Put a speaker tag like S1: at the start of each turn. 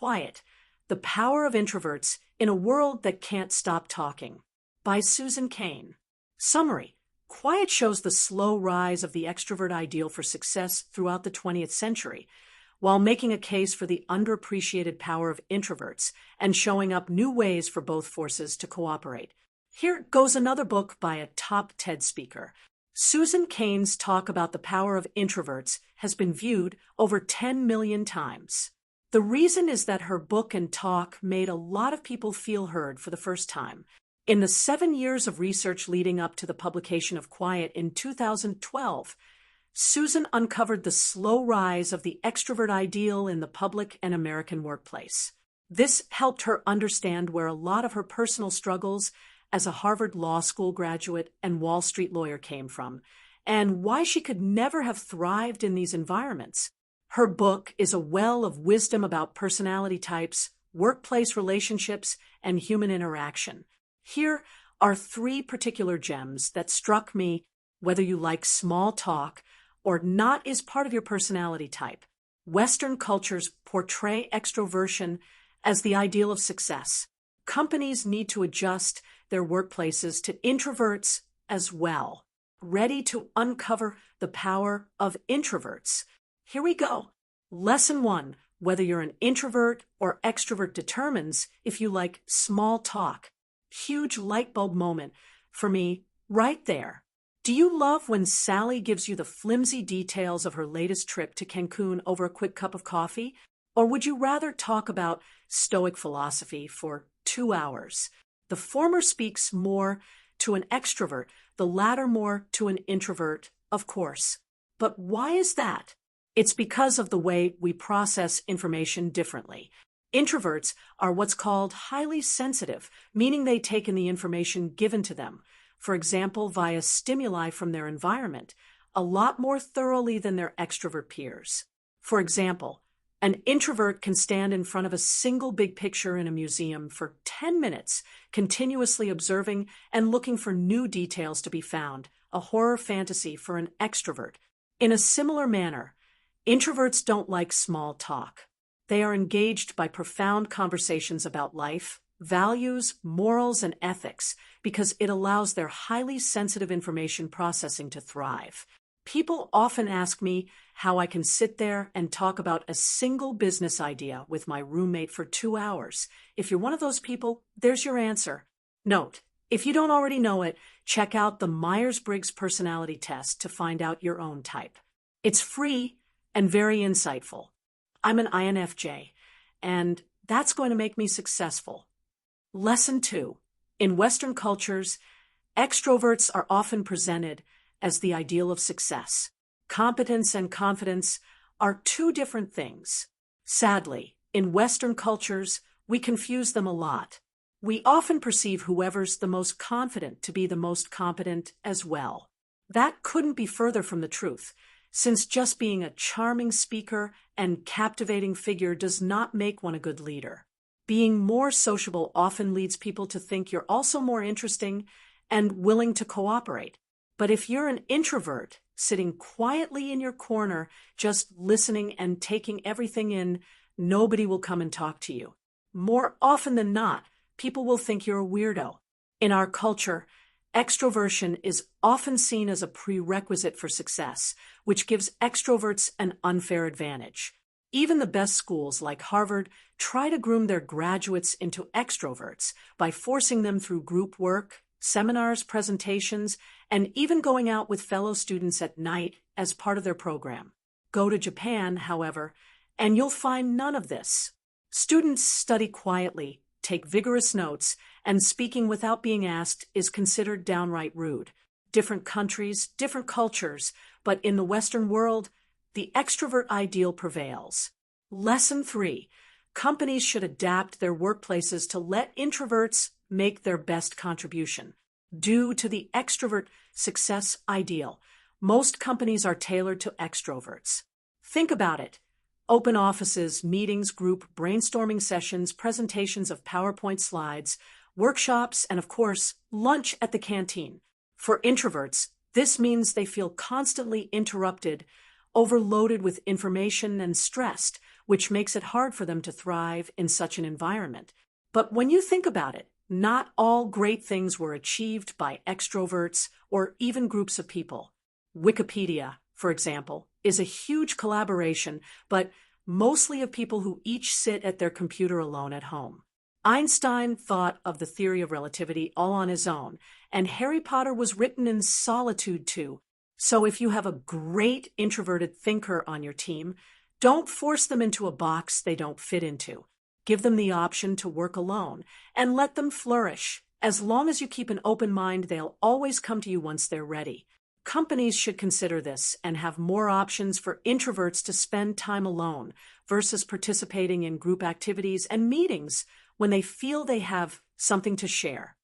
S1: Quiet: The Power of Introverts in a World That Can't Stop Talking, by Susan Cain. Summary: Quiet shows the slow rise of the extrovert ideal for success throughout the 20th century, while making a case for the underappreciated power of introverts and showing up new ways for both forces to cooperate. Here goes another book by a top TED speaker. Susan Cain's talk about the power of introverts has been viewed over 10 million times. The reason is that her book and talk made a lot of people feel heard for the first time. In the 7 years of research leading up to the publication of Quiet in 2012, Susan uncovered the slow rise of the extrovert ideal in the public and American workplace. This helped her understand where a lot of her personal struggles as a Harvard Law School graduate and Wall Street lawyer came from, and why she could never have thrived in these environments. Her book is a well of wisdom about personality types, workplace relationships, and human interaction. Here are 3 particular gems that struck me. Whether you like small talk or not is part of your personality type, Western cultures portray extroversion as the ideal of success. Companies need to adjust their workplaces to introverts as well. Ready to uncover the power of introverts? Here we go. Lesson 1. Whether you're an introvert or extrovert determines if you like small talk. Huge light bulb moment for me right there. Do you love when Sally gives you the flimsy details of her latest trip to Cancun over a quick cup of coffee? Or would you rather talk about Stoic philosophy for 2 hours? The former speaks more to an extrovert, the latter more to an introvert, of course. But why is that? It's because of the way we process information differently. Introverts are what's called highly sensitive, meaning they take in the information given to them, for example, via stimuli from their environment, a lot more thoroughly than their extrovert peers. For example, an introvert can stand in front of a single big picture in a museum for 10 minutes, continuously observing and looking for new details to be found, a horror fantasy for an extrovert. In a similar manner, introverts don't like small talk. They are engaged by profound conversations about life, values, morals, and ethics because it allows their highly sensitive information processing to thrive. People often ask me how I can sit there and talk about a single business idea with my roommate for 2 hours. If you're one of those people, there's your answer. Note, if you don't already know it, check out the Myers-Briggs personality test to find out your own type. It's free and very insightful. I'm an INFJ, and that's going to make me successful. Lesson 2. In Western cultures, extroverts are often presented as the ideal of success. Competence and confidence are 2 different things. Sadly, in Western cultures, we confuse them a lot. We often perceive whoever's the most confident to be the most competent as well. That couldn't be further from the truth, since just being a charming speaker and captivating figure does not make one a good leader. Being more sociable often leads people to think you're also more interesting and willing to cooperate. But if you're an introvert, sitting quietly in your corner, just listening and taking everything in, nobody will come and talk to you. More often than not, people will think you're a weirdo. In our culture, extroversion is often seen as a prerequisite for success, which gives extroverts an unfair advantage. Even the best schools like Harvard try to groom their graduates into extroverts by forcing them through group work, seminars, presentations, and even going out with fellow students at night as part of their program. Go to Japan, however, and you'll find none of this. Students study quietly, take vigorous notes, and speaking without being asked is considered downright rude. Different countries, different cultures, but in the Western world, the extrovert ideal prevails. Lesson 3. Companies should adapt their workplaces to let introverts make their best contribution. Due to the extrovert success ideal, most companies are tailored to extroverts. Think about it. Open offices, meetings, group brainstorming sessions, presentations of PowerPoint slides, workshops, and of course, lunch at the canteen. For introverts, this means they feel constantly interrupted, overloaded with information, and stressed, which makes it hard for them to thrive in such an environment. But when you think about it, not all great things were achieved by extroverts or even groups of people. Wikipedia, for example, is a huge collaboration, but mostly of people who each sit at their computer alone at home. Einstein thought of the theory of relativity all on his own, and Harry Potter was written in solitude too. So if you have a great introverted thinker on your team, don't force them into a box they don't fit into. Give them the option to work alone and let them flourish. As long as you keep an open mind, they'll always come to you once they're ready. Companies should consider this and have more options for introverts to spend time alone versus participating in group activities and meetings when they feel they have something to share.